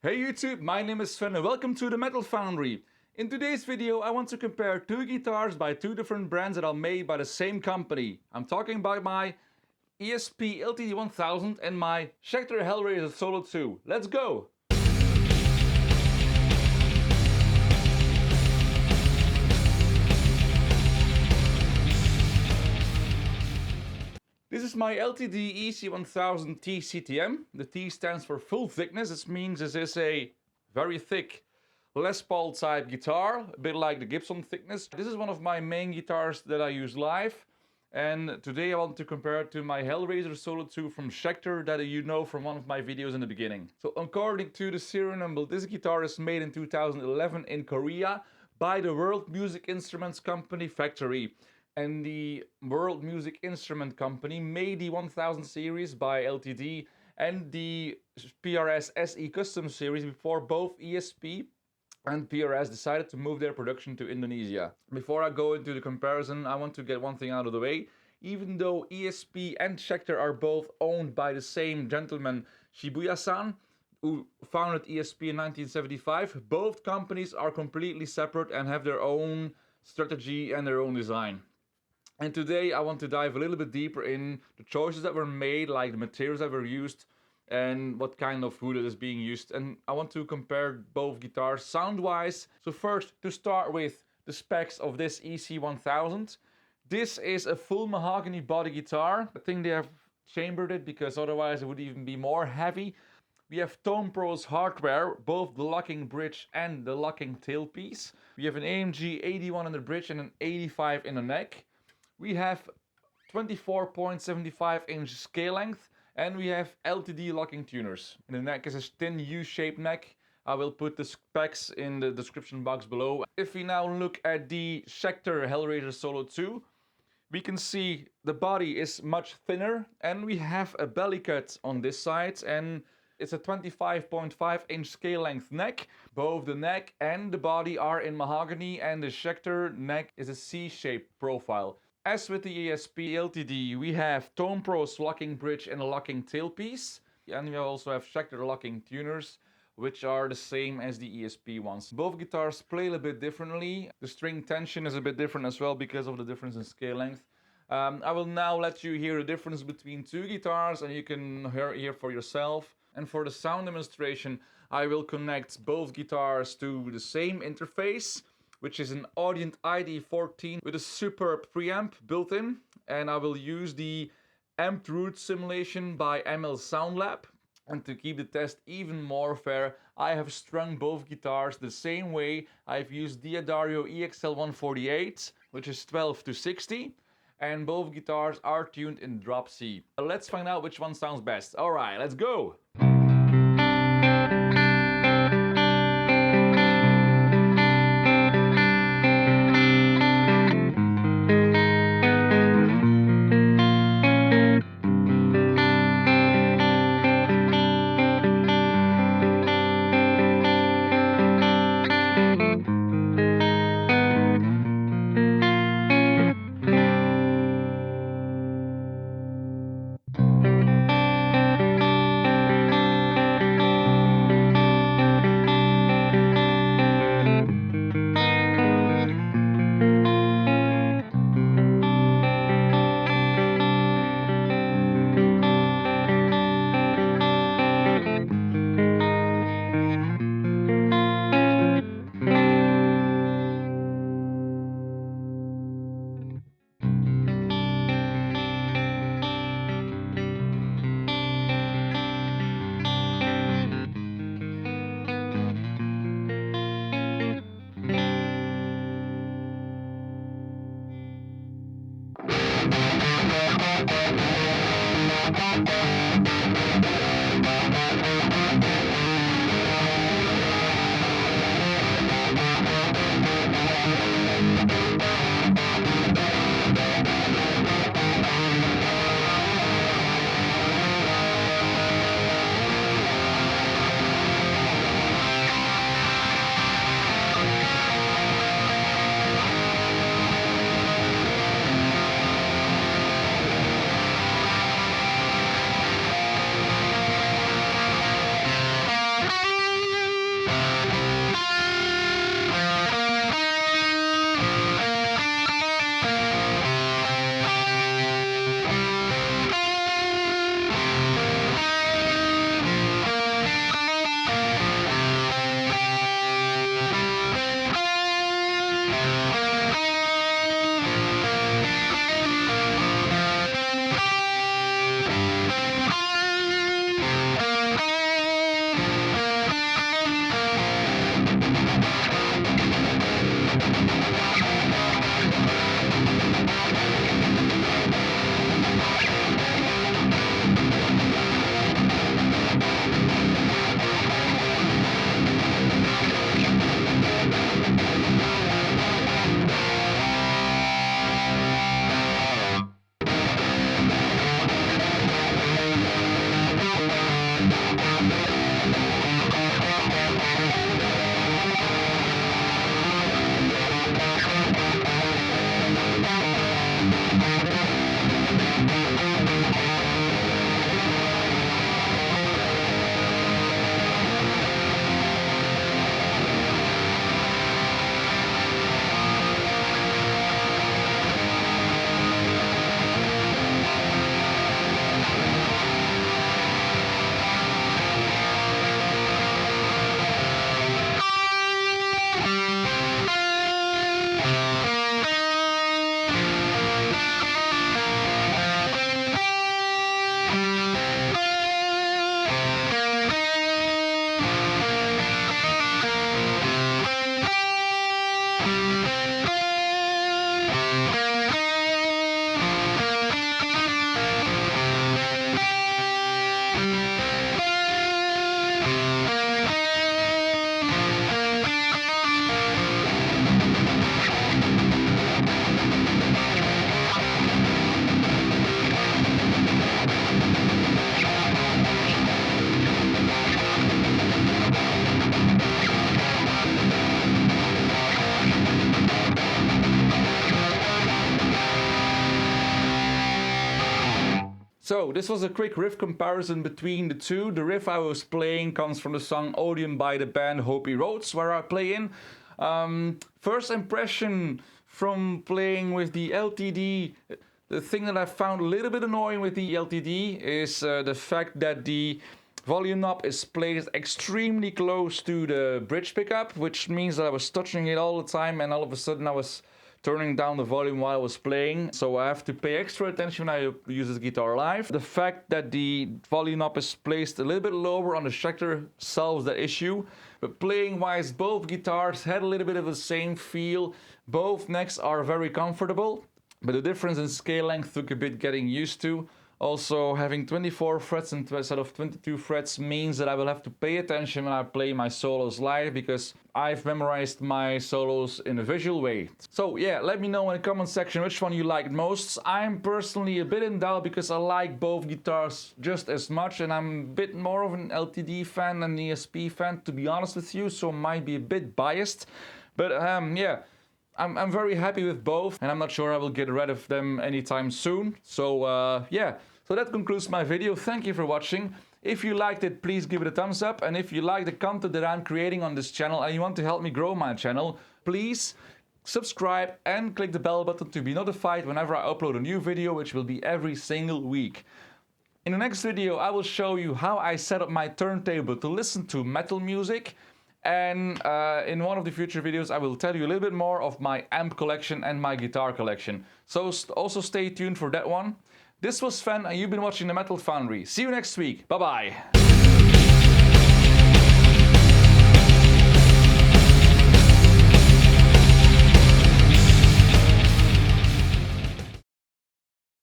Hey YouTube, my name is Sven and welcome to the Metal Foundry. In today's video I want to compare two guitars by two different brands that are made by the same company. I'm talking about my ESP LTD 1000 and my Schecter Hellraiser Solo II. Let's go! This is my LTD EC-1000T CTM. The T stands for full thickness. This means this is a very thick Les Paul type guitar, a bit like the Gibson thickness. This is one of my main guitars that I use live. And today I want to compare it to my Hellraiser Solo II from Schecter that you know from one of my videos in the beginning. So according to the serial number, this guitar is made in 2011 in Korea by the World Music Instruments Company factory. And the World Music Instrument Company made the 1000 series by LTD and the PRS SE Custom series before both ESP and PRS decided to move their production to Indonesia. Before I go into the comparison, I want to get one thing out of the way. Even though ESP and Schecter are both owned by the same gentleman, Shibuya-san, who founded ESP in 1975, both companies are completely separate and have their own strategy and their own design. And today I want to dive a little bit deeper in the choices that were made, like the materials that were used and what kind of wood is being used. And I want to compare both guitars sound-wise. So first, to start with the specs of this EC-1000. This is a full mahogany body guitar. I think they have chambered it because otherwise it would even be more heavy. We have Tonepros hardware, both the locking bridge and the locking tailpiece. We have an AMG 81 in the bridge and an 85 in the neck. We have 24.75 inch scale length and we have LTD locking tuners. And the neck is a thin U-shaped neck. I will put the specs in the description box below. If we now look at the Schecter Hellraiser Solo II, we can see the body is much thinner and we have a belly cut on this side and it's a 25.5 inch scale length neck. Both the neck and the body are in mahogany and the Schecter neck is a C-shaped profile. As with the ESP LTD, we have Tonepros locking bridge and a locking tailpiece. And we also have Schecter locking tuners, which are the same as the ESP ones. Both guitars play a little bit differently. The string tension is a bit different as well because of the difference in scale length. I will now let you hear the difference between two guitars and you can hear for yourself. And for the sound demonstration, I will connect both guitars to the same interface, which is an Audient ID14 with a superb preamp built in. And I will use the amped root simulation by ML Soundlab. And to keep the test even more fair, I have strung both guitars the same way. I've used D'Addario EXL148, which is 12 to 60. And both guitars are tuned in drop C. Let's find out which one sounds best. Alright, let's go! So this was a quick riff comparison between the two. The riff I was playing comes from the song Odeon by the band Hopi Roads, where I play in. First impression from playing with the LTD, the thing that I found a little bit annoying with the LTD is the fact that the volume knob is placed extremely close to the bridge pickup, which means that I was touching it all the time, and all of a sudden I was turning down the volume while I was playing, so I have to pay extra attention when I use this guitar live. The fact that the volume knob is placed a little bit lower on the Schecter solves that issue, but playing wise both guitars had a little bit of the same feel. Both necks are very comfortable, but the difference in scale length took a bit getting used to. Also, having 24 frets instead of 22 frets means that I will have to pay attention when I play my solos live, because I've memorized my solos in a visual way. So yeah, let me know in the comment section which one you liked most. I'm personally a bit in doubt because I like both guitars just as much, and I'm a bit more of an LTD fan than an ESP fan, to be honest with you, so might be a bit biased. But yeah. I'm very happy with both, and I'm not sure I will get rid of them anytime soon. So yeah, so that concludes my video. Thank you for watching. If you liked it, please give it a thumbs up. And if you like the content that I'm creating on this channel and you want to help me grow my channel, please subscribe and click the bell button to be notified whenever I upload a new video, which will be every single week. In the next video, I will show you how I set up my turntable to listen to metal music. And in one of the future videos I will tell you a little bit more of my amp collection and my guitar collection. So also stay tuned for that one. This was Fan and you've been watching the Metal Foundry. See you next week. Bye bye.